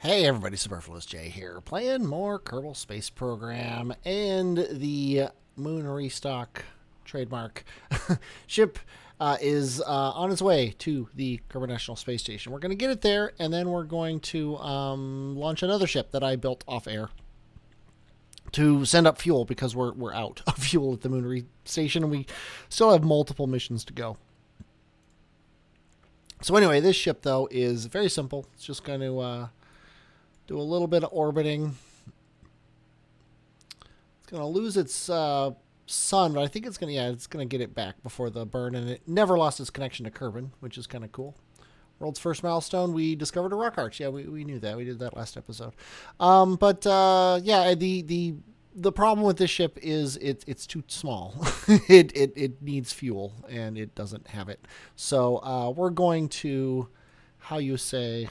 Hey everybody, Superfluous J here, playing more Kerbal Space Program, and the Moon Restock trademark ship is on its way to the Kerbal National Space Station. We're going to get it there, and then we're going to launch another ship that I built off air to send up fuel, because we're out of fuel at the Moon Station, and we still have multiple missions to go. So anyway, this ship, though, is very simple. It's just going to do a little bit of orbiting. It's going to lose its sun, but I think it's going to get it back before the burn, and it never lost its connection to Kerbin, which is kind of cool. World's first milestone, we discovered a rock arch. Yeah, we knew that. We did that last episode. Yeah, the problem with this ship is it's too small. it needs fuel, and it doesn't have it. So we're going to, how you say,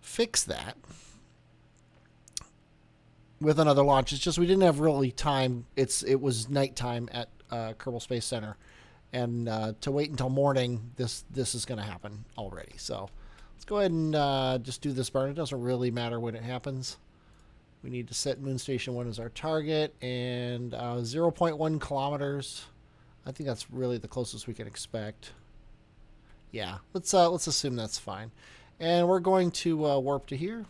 fix that with another launch. It's just we didn't have really time. It was nighttime at Kerbal Space Center, and to wait until morning, this is going to happen already. So let's go ahead and just do this burn. It doesn't really matter when it happens. We need to set Moon Station 1 as our target, and 0.1 kilometers. I think that's really the closest we can expect. Yeah, let's assume that's fine. And we're going to warp to here.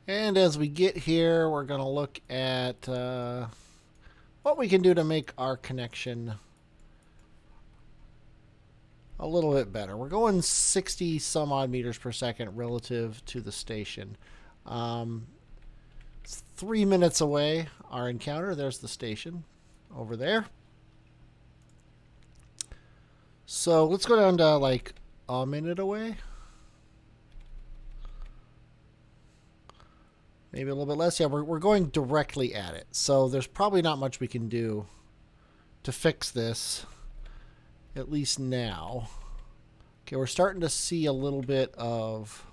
And as we get here, we're going to look at what we can do to make our connection a little bit better. We're going 60 some odd meters per second relative to the station. It's 3 minutes away, our encounter. There's the station over there. So let's go down to like a minute away. Maybe a little bit less. Yeah, we're going directly at it. So there's probably not much we can do to fix this, at least now. Okay, we're starting to see a little bit of...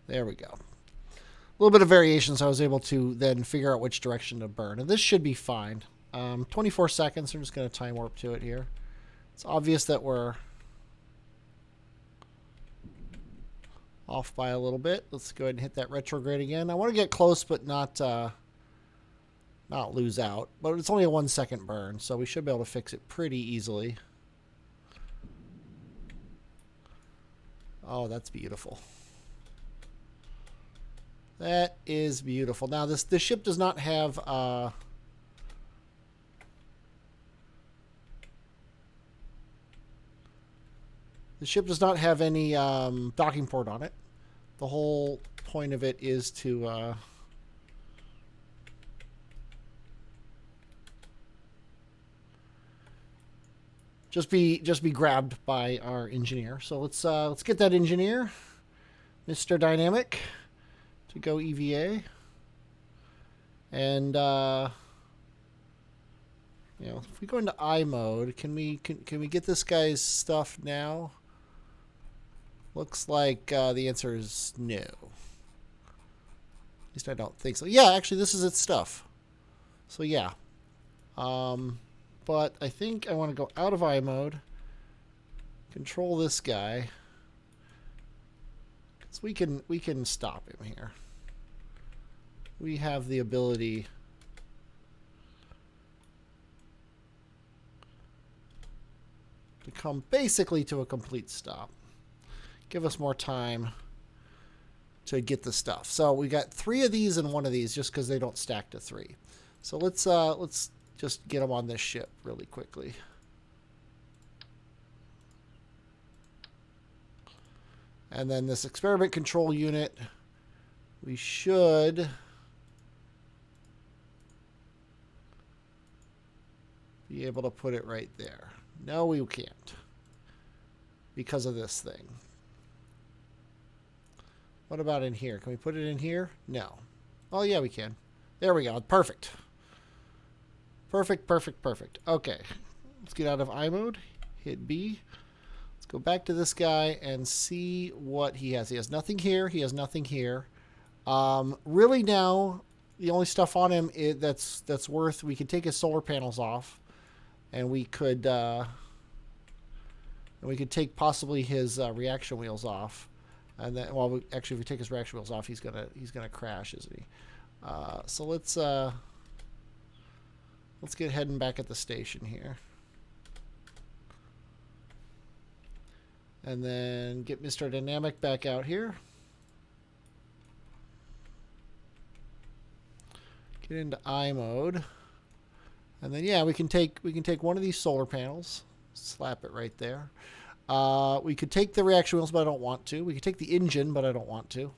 There we go. A little bit of variation, so I was able to then figure out which direction to burn. And this should be fine. 24 seconds. I'm just going to time warp to it here. It's obvious that we're off by a little bit. Let's go ahead and hit that retrograde again. I want to get close, but not lose out. But it's only a 1 second burn, so we should be able to fix it pretty easily. Oh, that's beautiful. That is beautiful. Now, this ship does not have the ship does not have any docking port on it. The whole point of it is to just be grabbed by our engineer. So let's get that engineer, Mr. Dynamic, to go EVA. And you know, if we go into I mode, can we get this guy's stuff now? Looks like the answer is no. At least I don't think so. Yeah, actually, this is its stuff. So yeah. But I think I want to go out of I mode. Control this guy. So we can stop him here. We have the ability to come basically to a complete stop. Give us more time to get the stuff. So we got 3 of these and 1 of these just because they don't stack to 3. So let's just get them on this ship really quickly. And then this experiment control unit, we should be able to put it right there. No, we can't, because of this thing. What about in here? Can we put it in here? No. Oh, yeah, we can. There we go. Perfect. Perfect, perfect, perfect. Okay. Let's get out of I mode. Hit B. Let's go back to this guy and see what he has. He has nothing here. He has nothing here. Really now, the only stuff on him that's worth... We could take his solar panels off, and we could And we could take possibly his reaction wheels off. And then, well, actually, if we take his reaction wheels off, he's gonna crash, isn't he? So let's get heading back at the station here. And then get Mr. Dynamic back out here. Get into I mode. And then yeah, we can take one of these solar panels, slap it right there. We could take the reaction wheels, but I don't want to. We could take the engine, but I don't want to.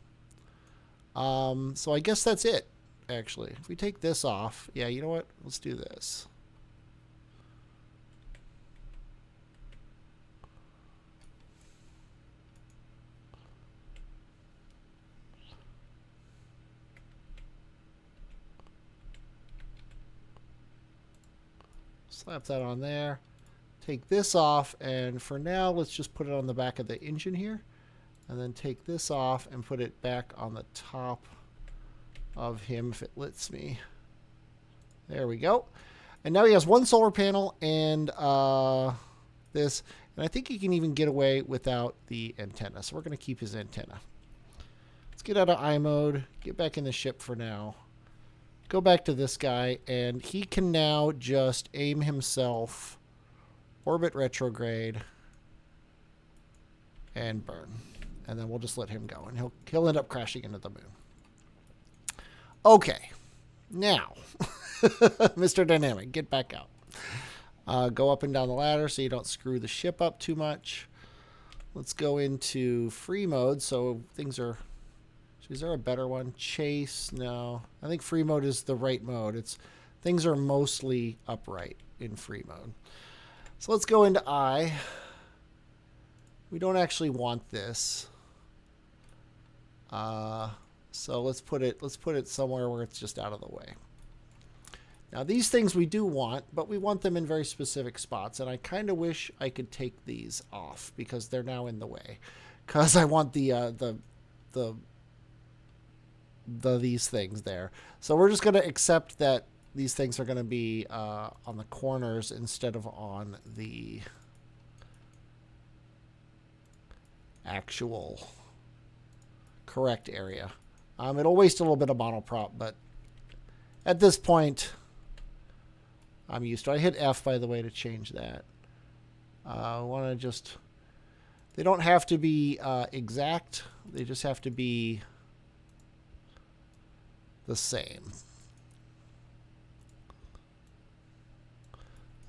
So I guess that's it, actually. If we take this off, yeah, you know what? Let's do this. Slap that on there. Take this off, and for now, let's just put it on the back of the engine here. And then take this off and put it back on the top of him if it lets me. There we go. And now he has one solar panel and this. And I think he can even get away without the antenna. So we're going to keep his antenna. Let's get out of I mode. Get back in the ship for now. Go back to this guy. And he can now just aim himself. Orbit retrograde. And burn. And then we'll just let him go. And he'll end up crashing into the moon. Okay. Now, Mr. Dynamic, get back out. Go up and down the ladder so you don't screw the ship up too much. Let's go into free mode. So things are... Is there a better one? Chase? No. I think free mode is the right mode. Things are mostly upright in free mode. So let's go into I. We don't actually want this. So let's put it somewhere where it's just out of the way. Now these things we do want, but we want them in very specific spots, and I kind of wish I could take these off because they're now in the way. Because I want these things there. So we're just going to accept that these things are going to be on the corners instead of on the actual correct area. It'll waste a little bit of monoprop, but at this point, I'm used to it. I hit F, by the way, to change that. I want to just... They don't have to be exact. They just have to be the same.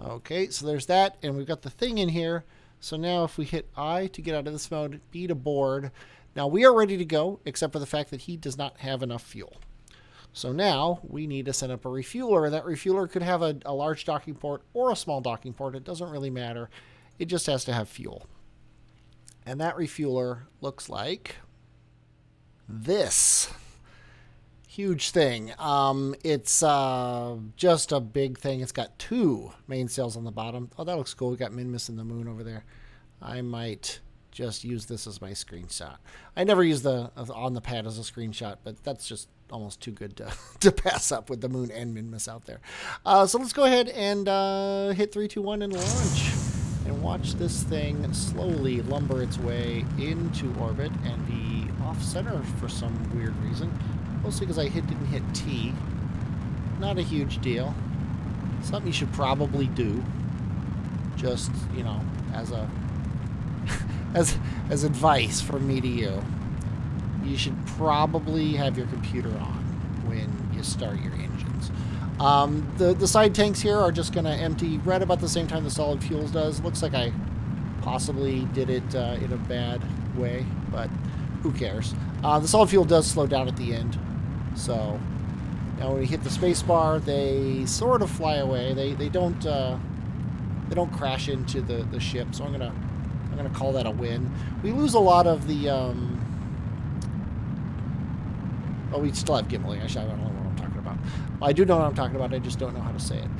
Okay, so there's that, and we've got the thing in here. So now if we hit I to get out of this mode, B to board. Now we are ready to go, except for the fact that he does not have enough fuel. So now we need to set up a refueler, and that refueler could have a large docking port or a small docking port. It doesn't really matter. It just has to have fuel. And that refueler looks like this. Huge thing. It's just a big thing. It's got 2 mainsails on the bottom. Oh, that looks cool. We got Minmus and the moon over there. I might just use this as my screenshot. I never use the on the pad as a screenshot, but that's just almost too good to pass up with the moon and Minmus out there. So let's go ahead and hit 3, 2, 1 and launch. And watch this thing slowly lumber its way into orbit and be off-center for some weird reason. Mostly because I didn't hit T. Not a huge deal. Something you should probably do. Just, you know, as a as advice from me to you. You should probably have your computer on when you start your engines. The side tanks here are just going to empty right about the same time the solid fuels does. Looks like I possibly did it in a bad way, but who cares? The solid fuel does slow down at the end. So now when we hit the space bar, they sort of fly away. They don't crash into the ship. So I'm gonna call that a win. We lose a lot of the oh, we still have gimbling. I don't know what I'm talking about. I do know what I'm talking about. I just don't know how to say it.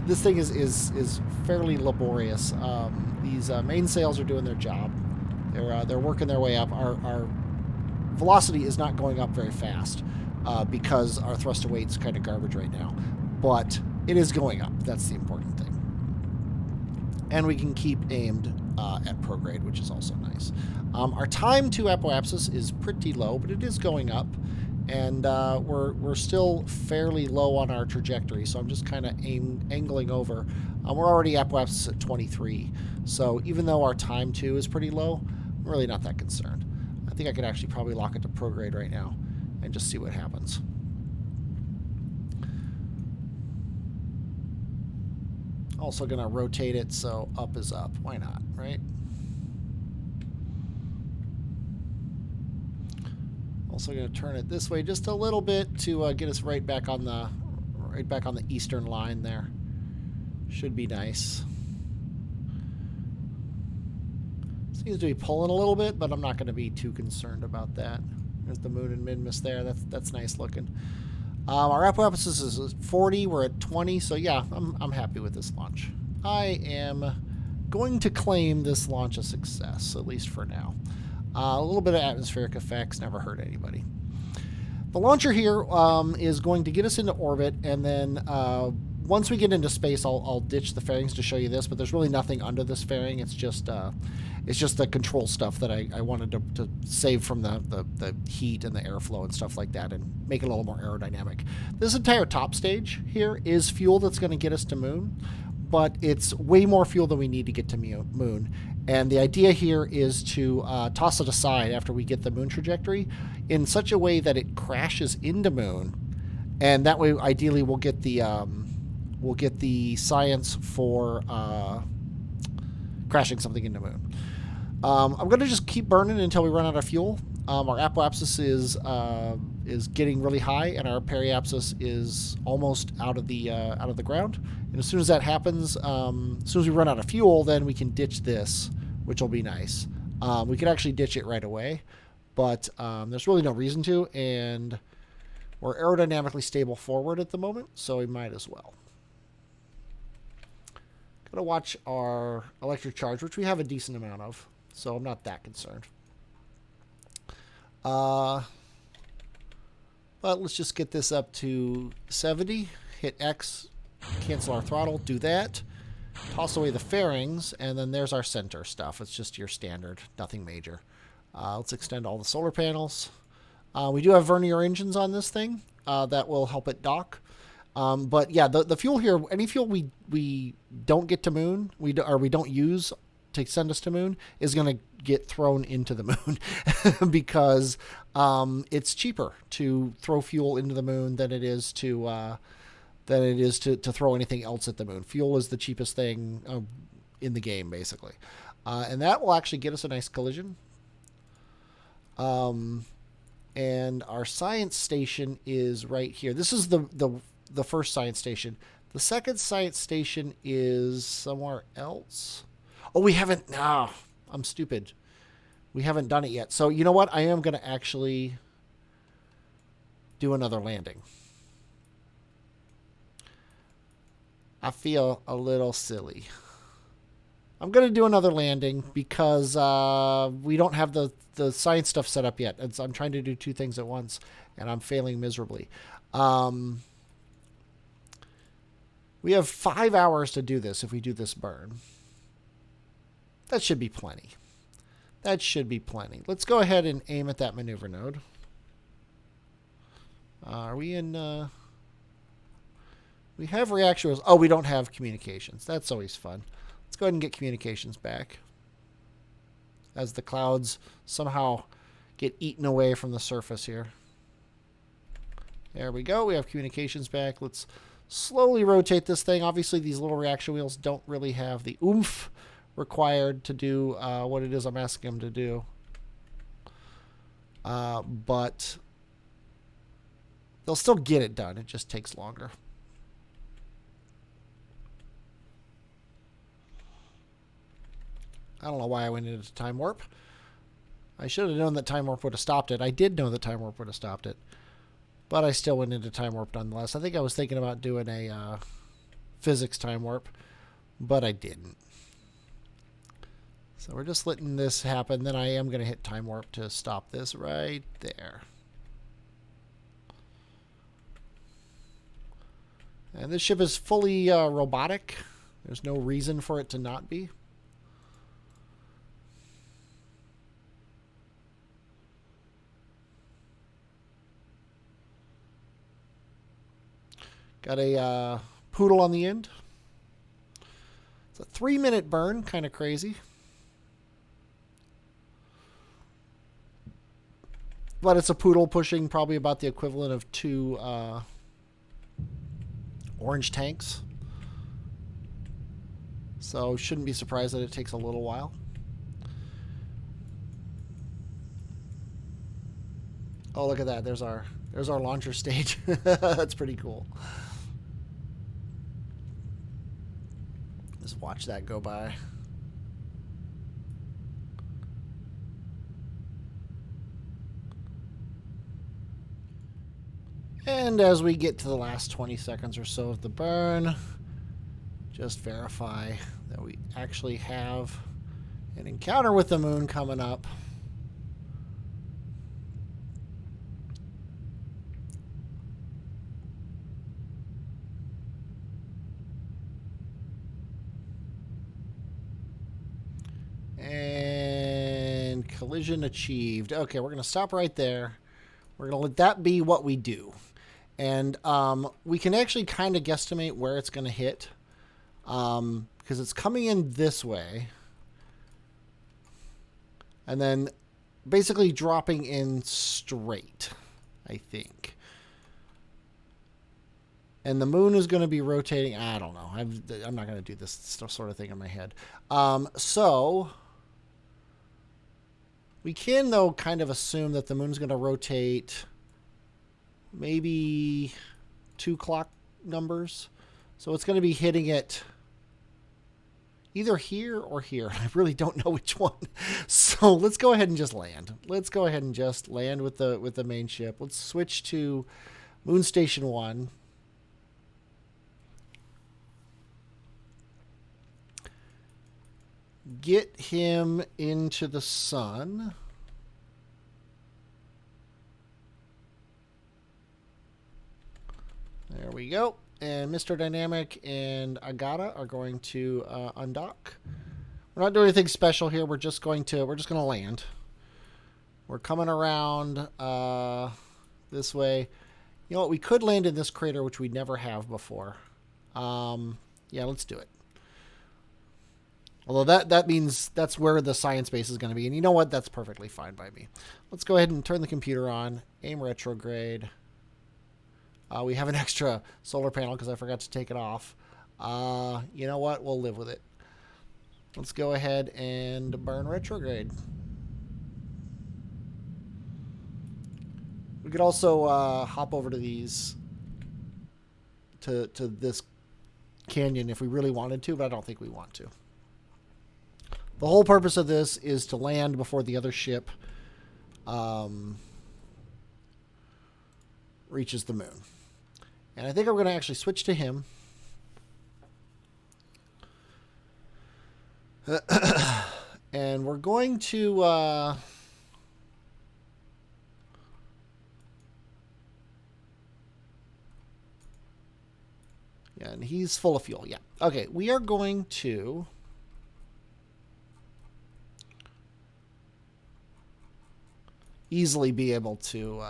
This thing is fairly laborious. These mainsails are doing their job. They're working their way up. Our velocity is not going up very fast because our thrust to weight's kind of garbage right now. But it is going up. That's the important thing. And we can keep aimed at prograde, which is also nice. Our time to apoapsis is pretty low, but it is going up. And we're still fairly low on our trajectory, so I'm just kind of angling over. We're already apoapsis at 23, so even though our time to is pretty low, I'm really not that concerned. I think I could actually probably lock it to prograde right now and just see what happens. Also going to rotate it so up is up. Why not, right? Also going to turn it this way just a little bit to get us right back on the eastern line there. Should be nice. Seems to be pulling a little bit, but I'm not going to be too concerned about that. There's the moon and mid-miss there. That's nice looking. Our apoapsis is 40. We're at 20. So yeah, I'm happy with this launch. I am going to claim this launch a success, at least for now. A little bit of atmospheric effects never hurt anybody. The launcher here is going to get us into orbit, and then once we get into space, I'll ditch the fairings to show you this. But there's really nothing under this fairing. It's just the control stuff that I wanted to save from the heat and the airflow and stuff like that, and make it a little more aerodynamic. This entire top stage here is fuel that's going to get us to moon, but it's way more fuel than we need to get to moon. And the idea here is to toss it aside after we get the moon trajectory in such a way that it crashes into moon, and that way ideally we'll get the science for crashing something into moon. I'm going to just keep burning until we run out of fuel. Our apoapsis is getting really high, and our periapsis is almost out of the ground. And as soon as that happens, as soon as we run out of fuel, then we can ditch this, which will be nice. We could actually ditch it right away, but there's really no reason to, and we're aerodynamically stable forward at the moment, so we might as well. Got to watch our electric charge, which we have a decent amount of, so I'm not that concerned. But let's just get this up to 70. Hit X, cancel our throttle, do that. Toss away the fairings, and then there's our center stuff. It's just your standard, nothing major. Let's extend all the solar panels. We do have vernier engines on this thing that will help it dock. But yeah, the fuel here, any fuel we don't get to moon, we don't use to send us to moon, is going to get thrown into the moon because it's cheaper to throw fuel into the moon than it is to throw anything else at the moon. Fuel is the cheapest thing in the game, basically, and that will actually get us a nice collision. And our science station is right here. This is the first science station. The second science station is somewhere else. Oh, we haven't. No, I'm stupid. We haven't done it yet. So you know what? I am going to actually do another landing. I feel a little silly. I'm going to do another landing because we don't have the science stuff set up yet. I'm trying to do two things at once, and I'm failing miserably. We have 5 hours to do this if we do this burn. That should be plenty. That should be plenty. Let's go ahead and aim at that maneuver node. Are we in... we have reaction... Oh, we don't have communications. That's always fun. Let's go ahead and get communications back. As the clouds somehow get eaten away from the surface here. There we go. We have communications back. Let's slowly rotate this thing. Obviously, these little reaction wheels don't really have the oomph required to do what it is I'm asking them to do. But they'll still get it done. It just takes longer. I don't know why I went into time warp. I should have known that time warp would have stopped it. I did know that time warp would have stopped it. But I still went into time warp nonetheless. I think I was thinking about doing a physics time warp, but I didn't. So we're just letting this happen. Then I am going to hit time warp to stop this right there. And this ship is fully robotic. There's no reason for it to not be. Got a poodle on the end. It's a 3-minute burn, kind of crazy. But it's a poodle pushing probably about the equivalent of 2 orange tanks. So shouldn't be surprised that it takes a little while. Oh, look at that. There's our launcher stage. That's pretty cool. Just watch that go by. And as we get to the last 20 seconds or so of the burn, just verify that we actually have an encounter with the moon coming up. And collision achieved. Okay, we're going to stop right there. We're going to let that be what we do. And we can actually kind of guesstimate where it's going to hit. Because it's coming in this way. And then basically dropping in straight, I think. And the moon is going to be rotating. I don't know. I'm not going to do this sort of thing in my head. So we can, though, kind of assume that the moon's going to rotate maybe 2 clock numbers. So it's going to be hitting it either here or here. I really don't know which one. So let's go ahead and just land. Let's go ahead and just land with the main ship. Let's switch to Moon Station 1. Get him into the sun. There we go. And Mr. Dynamic and Agata are going to undock. We're not doing anything special here. We're just going to land. We're coming around this way. You know what? We could land in this crater, which we never have before. Yeah, let's do it. Although that means that's where the science base is going to be. And you know what? That's perfectly fine by me. Let's go ahead and turn the computer on. Aim retrograde. We have an extra solar panel because I forgot to take it off. You know what? We'll live with it. Let's go ahead and burn retrograde. We could also hop over to these, to this canyon if we really wanted to, but I don't think we want to. The whole purpose of this is to land before the other ship reaches the moon. And I think I'm going to actually switch to him. And we're going to... yeah, and he's full of fuel. Yeah. Okay, we are going to... easily be able to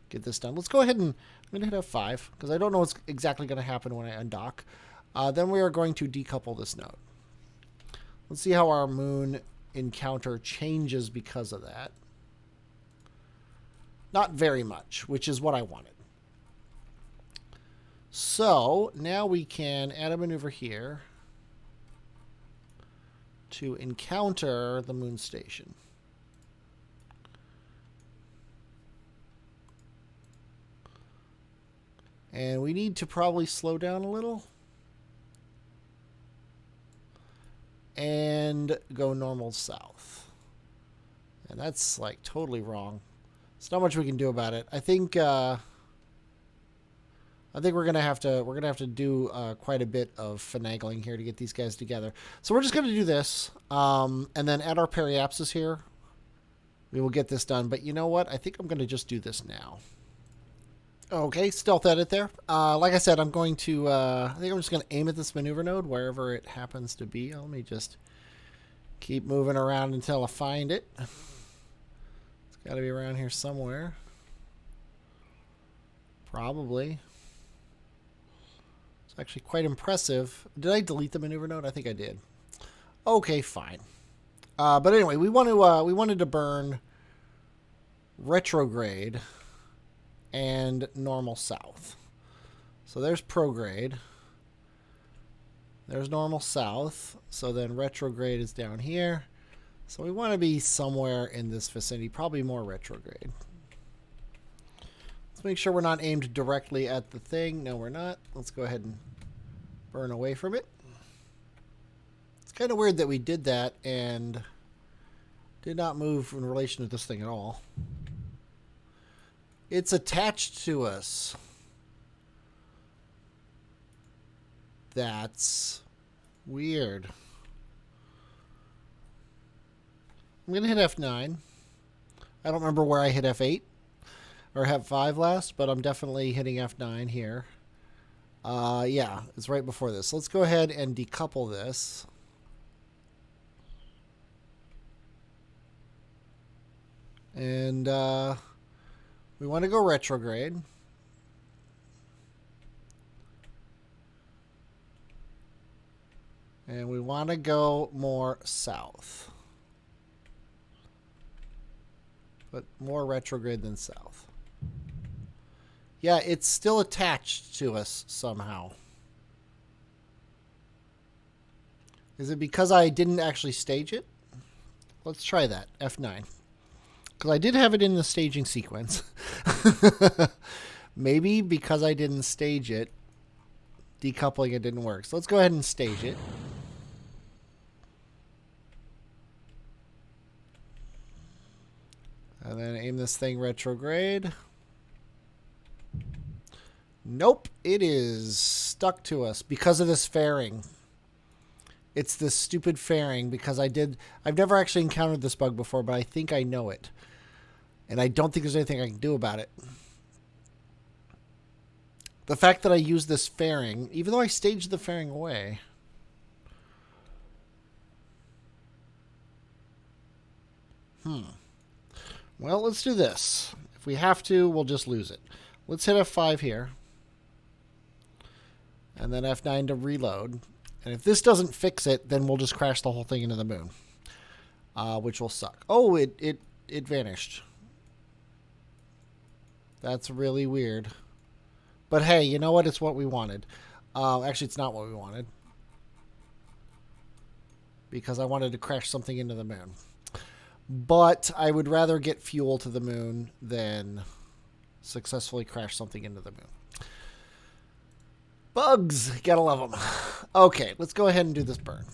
get this done. Let's go ahead and I'm going to hit F5 because I don't know what's exactly going to happen when I undock. Then we are going to decouple this node. Let's see how our moon encounter changes because of that. Not very much, which is what I wanted. So now we can add a maneuver here to encounter the moon station. And we need to probably slow down a little. And go normal south. And that's like totally wrong. There's not much we can do about it. I think we're gonna have to do quite a bit of finagling here to get these guys together. So we're just gonna do this, and then at our periapsis here, we will get this done. But you know what? I think I'm gonna just do this now. Okay, stealth edit there. Like I said, I'm going to, I think I'm just going to aim at this maneuver node wherever it happens to be. Let me just keep moving around until I find it. It's got to be around here somewhere. Probably. It's actually quite impressive. Did I delete the maneuver node? I think I did. Okay, fine. But anyway, we wanted to burn retrograde and normal south. So there's prograde. There's normal south. So then retrograde is down here. So we want to be somewhere in this vicinity, probably more retrograde. Let's make sure we're not aimed directly at the thing. No, we're not. Let's go ahead and burn away from it. It's kind of weird that we did that and did not move in relation to this thing at all. It's attached to us. That's weird. I'm going to hit F9. I don't remember where I hit F8 or F5 last, but I'm definitely hitting F9 here. Yeah, it's right before this. So let's go ahead and decouple this. And we want to go retrograde. And we want to go more south. But more retrograde than south. Yeah, it's still attached to us somehow. Is it because I didn't actually stage it? Let's try that. F9. Because I did have it in the staging sequence. Maybe because I didn't stage it, decoupling it didn't work. So let's go ahead and stage it. And then aim this thing retrograde. Nope, it is stuck to us because of this fairing. It's this stupid fairing because I've never actually encountered this bug before, but I think I know it. And I don't think there's anything I can do about it. The fact that I use this fairing, even though I staged the fairing away. Well, let's do this. If we have to, we'll just lose it. Let's hit F5 here. And then F9 to reload. And if this doesn't fix it, then we'll just crash the whole thing into the moon. Which will suck. Oh, it vanished. That's really weird. But hey, you know what? It's what we wanted. Actually, it's not what we wanted. Because I wanted to crash something into the moon. But I would rather get fuel to the moon than successfully crash something into the moon. Bugs! Gotta love them. Okay, let's go ahead and do this burn.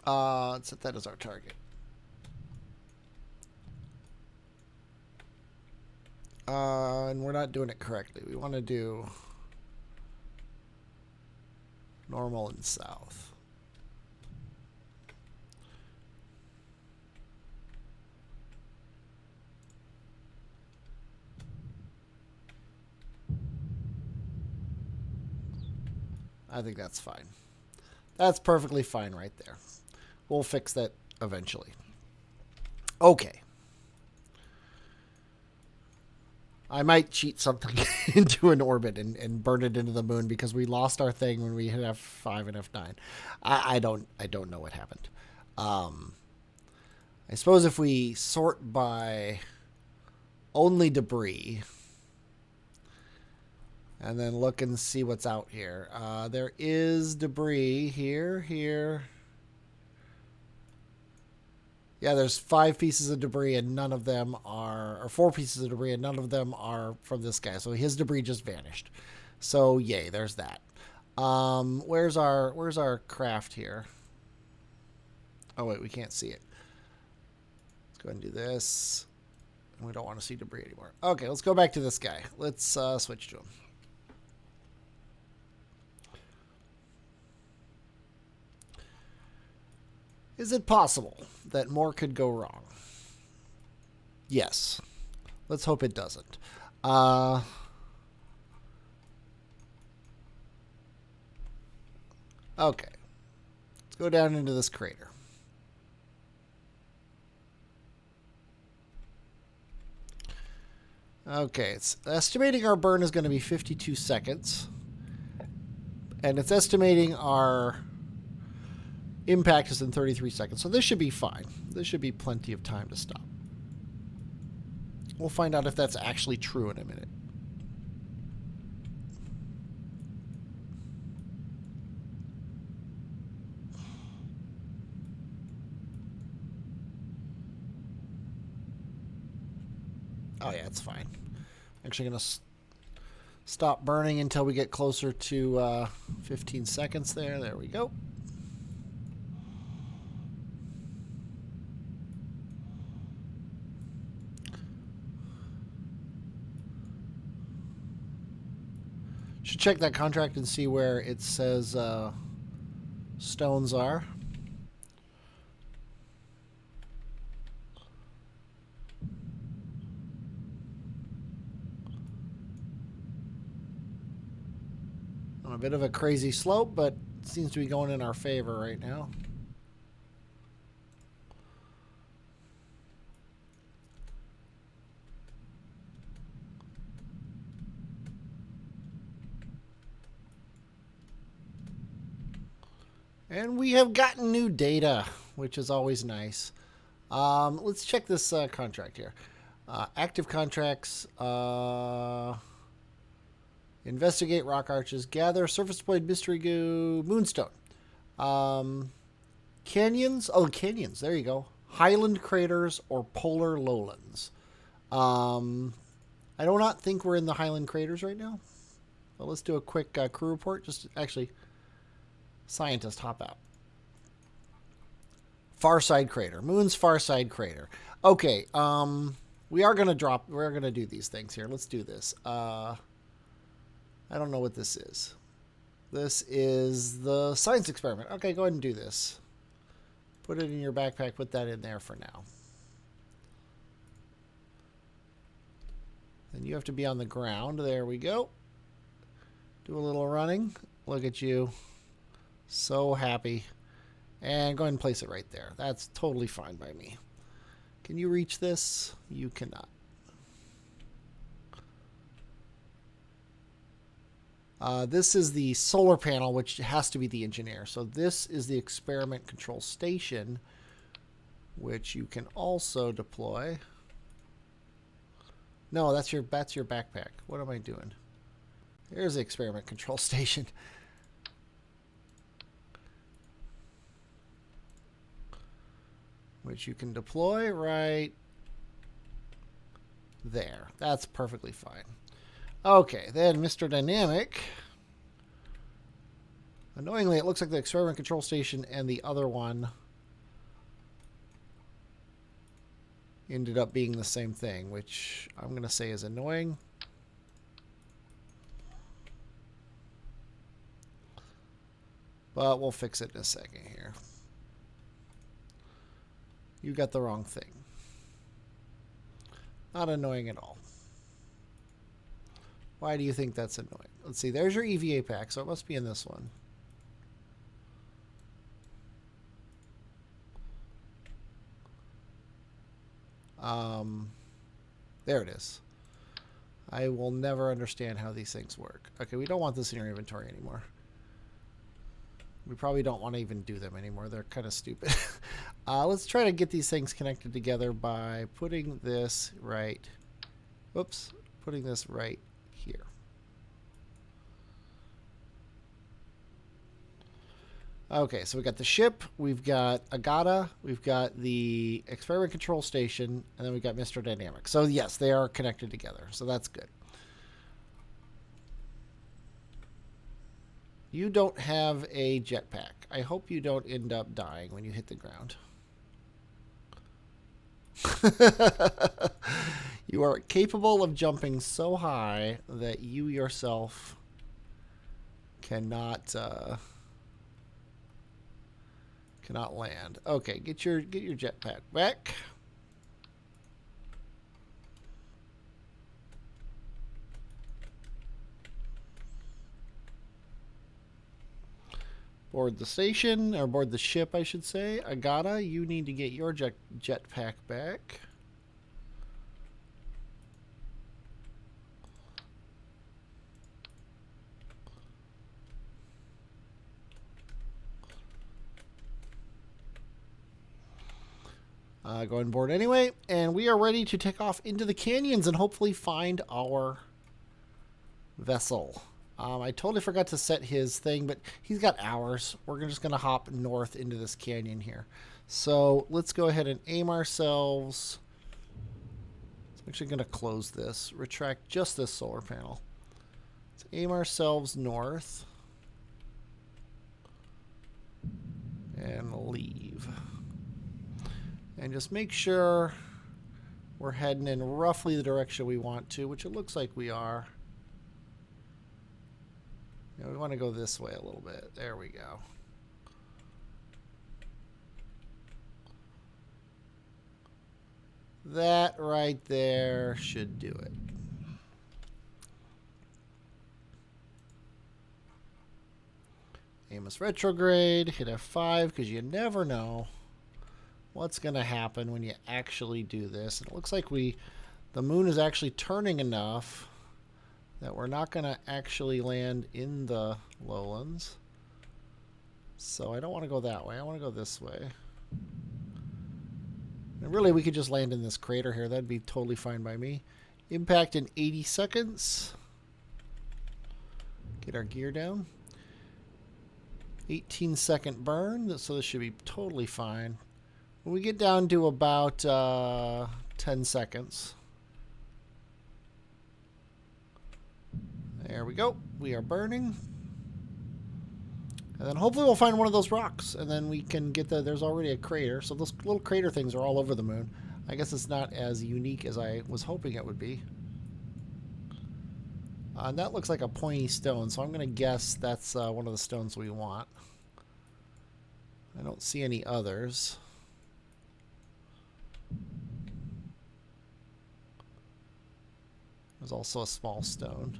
Let's set that as our target. And we're not doing it correctly. We want to do normal and south. I think that's fine. That's perfectly fine right there. We'll fix that eventually. Okay. I might cheat something into an orbit and burn it into the moon because we lost our thing when we hit F5 and F9. I don't know what happened. I suppose if we sort by only debris and then look and see what's out here. There is debris here. Yeah, there's 5 pieces of debris and none of them are, or 4 pieces of debris and none of them are from this guy. So his debris just vanished. So yay, there's that. Where's our craft here? Oh wait, we can't see it. Let's go ahead and do this. We don't want to see debris anymore. Okay, let's go back to this guy. Let's switch to him. Is it possible that more could go wrong? Yes. Let's hope it doesn't. Okay. Let's go down into this crater. Okay, it's estimating our burn is going to be 52 seconds. And it's estimating our impact is in 33 seconds. So this should be fine. This should be plenty of time to stop. We'll find out if that's actually true in a minute. Oh yeah, it's fine. Actually going to stop burning until we get closer to 15 seconds there. There we go. Should check that contract and see where it says stones are. On a bit of a crazy slope, but it seems to be going in our favor right now. And we have gotten new data, which is always nice. Let's check this contract here. Active contracts. Investigate rock arches. Gather surface deployed mystery goo. Moonstone. Canyons. Oh, canyons. There you go. Highland craters or polar lowlands. I do not think we're in the Highland craters right now. Well, let's do a quick crew report. Just actually... Scientist, hop out. Far side crater. Moon's far side crater. Okay, we're gonna do these things here. Let's do this. I don't know what this is. This is the science experiment. Okay, go ahead and do this. Put it in your backpack, put that in there for now. Then you have to be on the ground. There we go. Do a little running. Look at you. So happy. And go ahead and place it right there. That's totally fine by me. Can you reach this? You cannot. This is the solar panel, which has to be the engineer. So this is the experiment control station, which you can also deploy. No, that's your backpack. What am I doing? Here's the experiment control station. Which you can deploy right there. That's perfectly fine. Okay, then Mr. Dynamic. Annoyingly, it looks like the experiment control station and the other one ended up being the same thing, which I'm going to say is annoying. But we'll fix it in a second here. You got the wrong thing. Not annoying at all. Why do you think that's annoying? Let's see. There's your EVA pack, so it must be in this one. There it is. I will never understand how these things work. Okay, we don't want this in your inventory anymore. We probably don't want to even do them anymore. They're kind of stupid. Let's try to get these things connected together by putting this right... Whoops. Putting this right here. Okay, so we got the ship, we've got Agata, we've got the experiment control station, and then we've got Mr. Dynamic. So yes, they are connected together, so that's good. You don't have a jetpack. I hope you don't end up dying when you hit the ground. You are capable of jumping so high that you yourself cannot land. Okay, get your jetpack back. Board the station, or board the ship, I should say. Agata, you need to get your jetpack back. Go ahead and board anyway, and we are ready to take off into the canyons and hopefully find our vessel. I totally forgot to set his thing, but he's got hours. We're just going to hop north into this canyon here. So let's go ahead and aim ourselves. I'm actually going to close this, retract just this solar panel. Let's aim ourselves north and leave. And just make sure we're heading in roughly the direction we want to, which it looks like we are. Yeah, we want to go this way a little bit. There we go. That right there should do it. Aim us retrograde, hit F5, because you never know what's going to happen when you actually do this. And it looks like the moon is actually turning enough that we're not going to actually land in the lowlands. So I don't want to go that way. I want to go this way. And really, we could just land in this crater here. That'd be totally fine by me. Impact in 80 seconds. Get our gear down. 18-second burn, so this should be totally fine. When we get down to about 10 seconds. There we go. We are burning. And then hopefully we'll find one of those rocks. And then we can get there's already a crater. So those little crater things are all over the moon. I guess it's not as unique as I was hoping it would be. And that looks like a pointy stone. So I'm going to guess that's one of the stones we want. I don't see any others. There's also a small stone.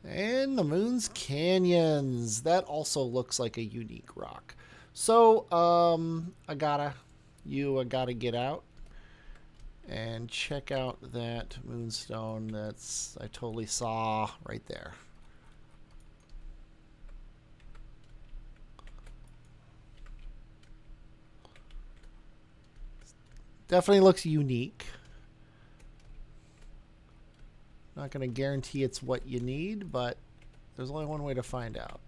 And the moon's canyons. That also looks like a unique rock. So, you gotta get out and check out that moonstone I totally saw right there. Definitely looks unique. Not going to guarantee it's what you need, but there's only one way to find out.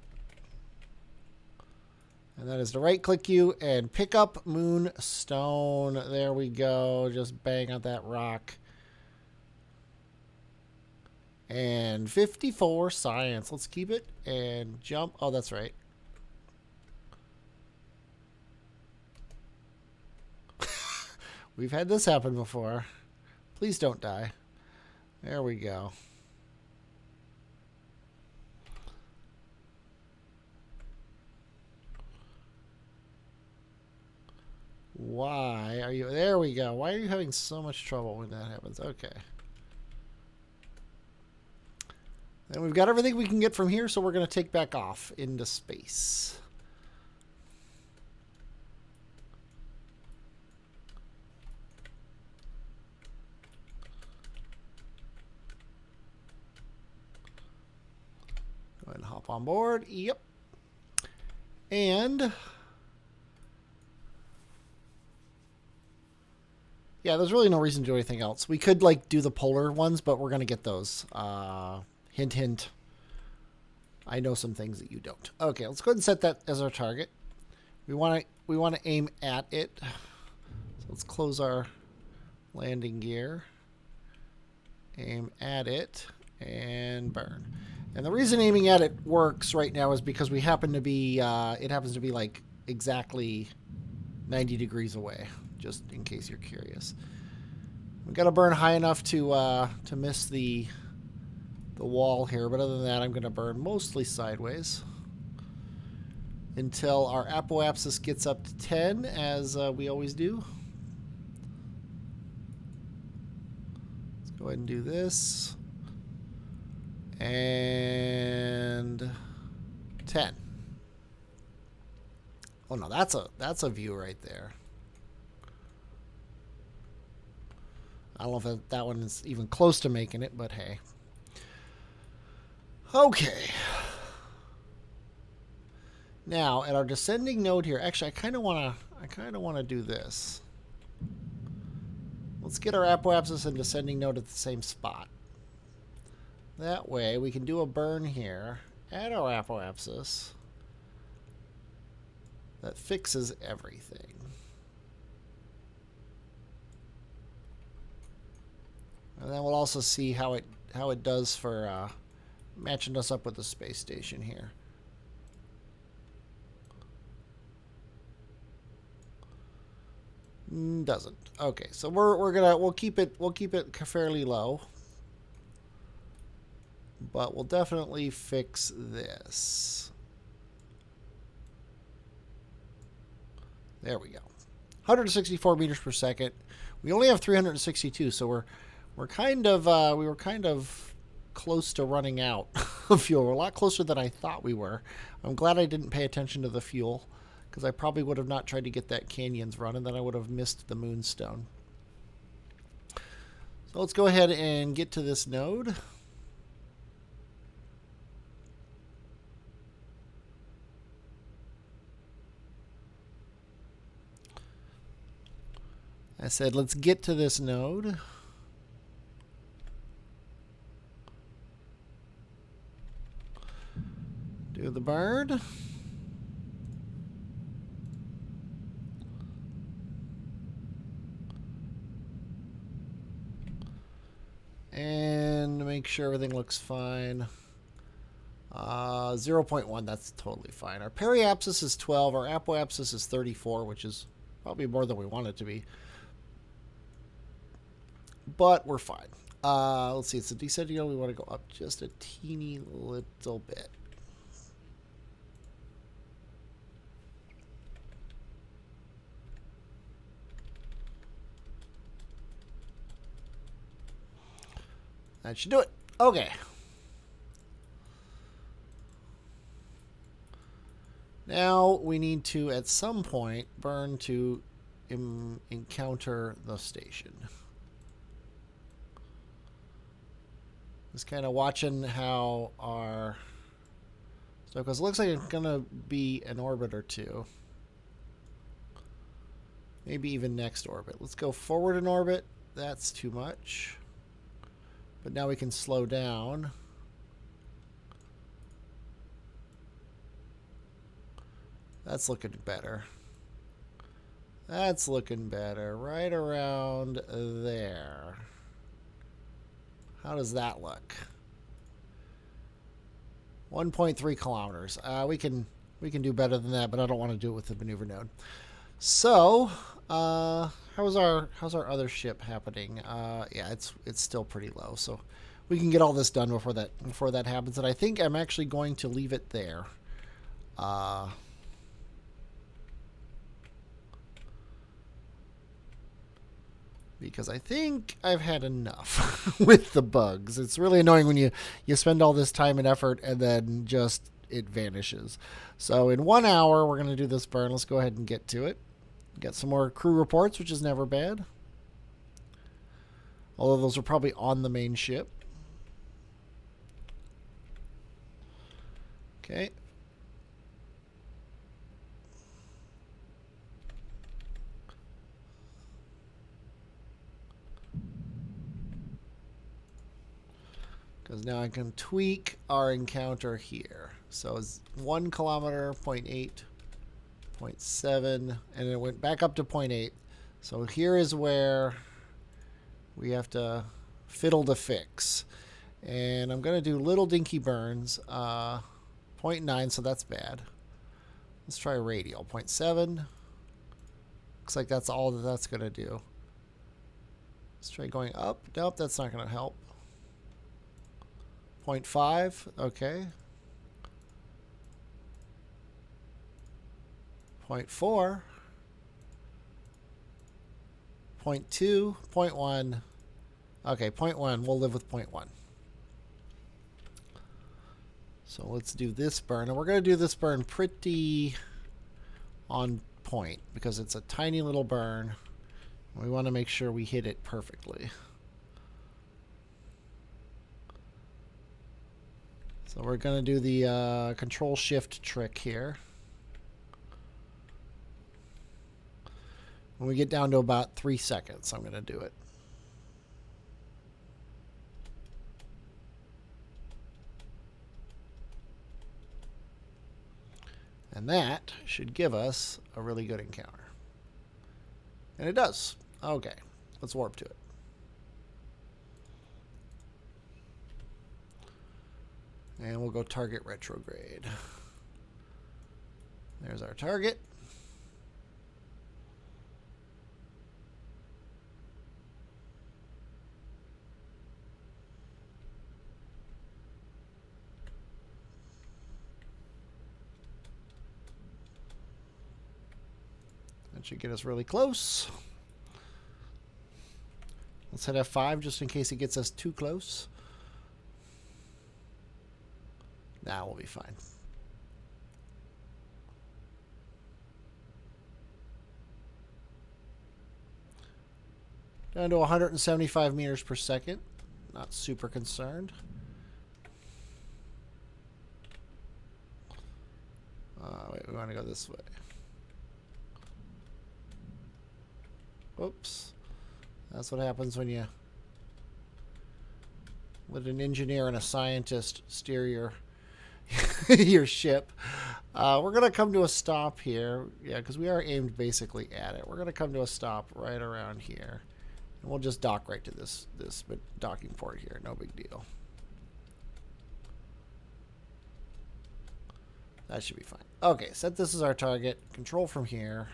And that is to right-click you and pick up moonstone. There we go. Just bang on that rock. And 54 science. Let's keep it and jump. Oh, that's right. We've had this happen before. Please don't die. There we go. Why are you... There we go. Why are you having so much trouble when that happens? Okay. And we've got everything we can get from here, so we're going to take back off into space. Go ahead and hop on board. Yep. And... yeah, there's really no reason to do anything else. We could, like, do the polar ones, but we're going to get those. Hint, hint. I know some things that you don't. Okay, let's go ahead and set that as our target. We want to aim at it. So let's close our landing gear. Aim at it and burn. And the reason aiming at it works right now is because we happen to be, it happens to be like exactly 90 degrees away, just in case you're curious. We've got to burn high enough to miss the wall here, but other than that, I'm going to burn mostly sideways until our apoapsis gets up to 10, as we always do. Go ahead and do this. And 10. Oh no, that's a view right there. I don't know if that one is even close to making it, but hey. Okay. Now, at our descending node here, actually, I kind of want to do this. Let's get our apoapsis and descending node at the same spot. That way, we can do a burn here at our apoapsis that fixes everything. And then we'll also see how it does for matching us up with the space station here. Doesn't. Okay, so we'll keep it fairly low. But we'll definitely fix this. There we go. 164 meters per second. We only have 362, so we were kind of close to running out of fuel. We're a lot closer than I thought we were. I'm glad I didn't pay attention to the fuel, because I probably would have not tried to get that canyons run, and then I would have missed the moonstone. So let's go ahead and get to this node. I said, let's get to this node. Do the burn. And make sure everything looks fine. 0.1, that's totally fine. Our periapsis is 12. Our apoapsis is 34, which is probably more than we want it to be. But we're fine. Let's see, it's a descending node. We want to go up just a teeny little bit. That should do it. Okay. Now we need to, at some point, burn to encounter the station. Just kind of watching how our... So, because it looks like it's going to be an orbit or two. Maybe even next orbit. Let's go forward an orbit. That's too much. But now we can slow down. That's looking better. That's looking better. Right around there. How does that look? 1.3 kilometers. We can do better than that, but I don't want to do it with the maneuver node. So, how's our other ship happening? Yeah, it's still pretty low, so we can get all this done before that happens. And I think I'm actually going to leave it there. Because I think I've had enough with the bugs. It's really annoying when you spend all this time and effort and then just it vanishes. So in 1 hour, we're going to do this burn. Let's go ahead and get to it. Get some more crew reports, which is never bad. Although those are probably on the main ship. Okay. Because now I can tweak our encounter here. So it's 1 kilometer, 0.8, 0.7, and it went back up to 0.8. So here is where we have to fiddle to fix. And I'm going to do little dinky burns. 0.9, so that's bad. Let's try radial. 0.7. Looks like that's all that's going to do. Let's try going up. Nope, that's not going to help. 0.5, okay. 0.4. 0.2, 0.1, Okay, 0.1. We'll live with 0.1. So let's do this burn. And we're going to do this burn pretty on point because it's a tiny little burn. We want to make sure we hit it perfectly. So we're going to do the Control-Shift trick here. When we get down to about 3 seconds, I'm going to do it. And that should give us a really good encounter. And it does. Okay, let's warp to it. And we'll go target retrograde. There's our target. That should get us really close. Let's hit F5 just in case it gets us too close. Nah, we'll be fine. Down to 175 meters per second. Not super concerned. Wait, we want to go this way. Oops. That's what happens when you let an engineer and a scientist steer your your ship. We're going to come to a stop here. Yeah, because we are aimed basically at it. We're going to come to a stop right around here. And we'll just dock right to this docking port here. No big deal. That should be fine. Okay, set this as our target. Control from here.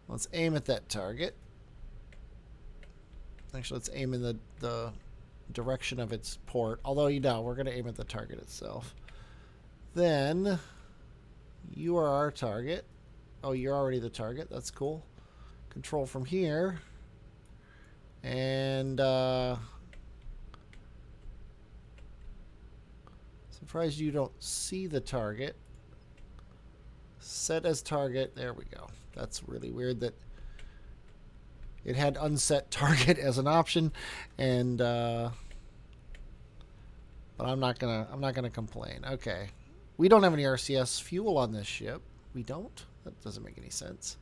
Let's aim at that target. Actually, let's aim in the direction of its port. Although, you know, we're going to aim at the target itself. Then, you are our target. Oh, you're already the target. That's cool. Control from here. And, surprised you don't see the target. Set as target. There we go. That's really weird that it had unset target as an option, and but I'm not gonna complain. Okay, we don't have any RCS fuel on this ship. We don't. That doesn't make any sense.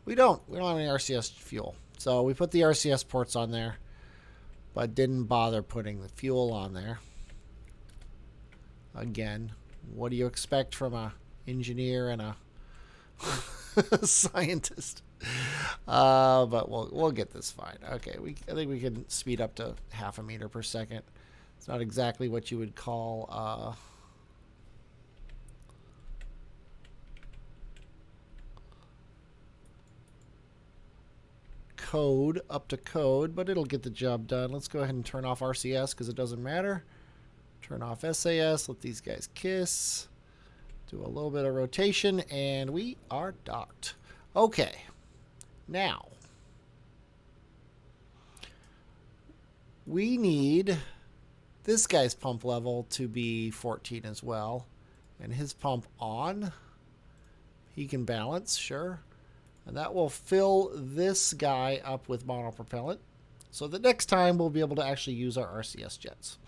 We don't have any RCS fuel, so we put the RCS ports on there, but didn't bother putting the fuel on there. Again, what do you expect from a engineer and a scientist? But we'll get this fine. Okay, I think we can speed up to 0.5 meter per second. It's not exactly what you would call code, up to code, but it'll get the job done. Let's go ahead and turn off RCS because it doesn't matter. Turn off SAS, let these guys kiss. Do a little bit of rotation, and we are docked. Okay. Now, we need this guy's pump level to be 14 as well. And his pump on. He can balance, sure. And that will fill this guy up with monopropellant. So the next time we'll be able to actually use our RCS jets.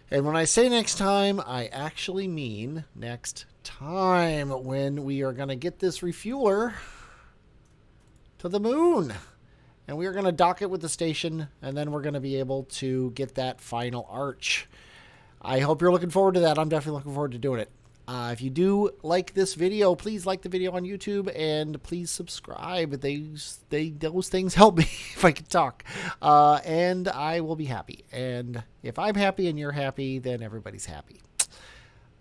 And when I say next time, I actually mean next time when we are going to get this refueler to the moon. And we are going to dock it with the station, and then we're going to be able to get that final arch. I hope you're looking forward to that. I'm definitely looking forward to doing it. If you do like this video, please like the video on YouTube, and please subscribe. Those things help me if I can talk. And I will be happy. And if I'm happy and you're happy, then everybody's happy.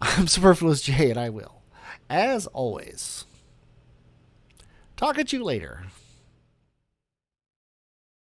I'm Superfluous J, and I will, as always, talk at you later.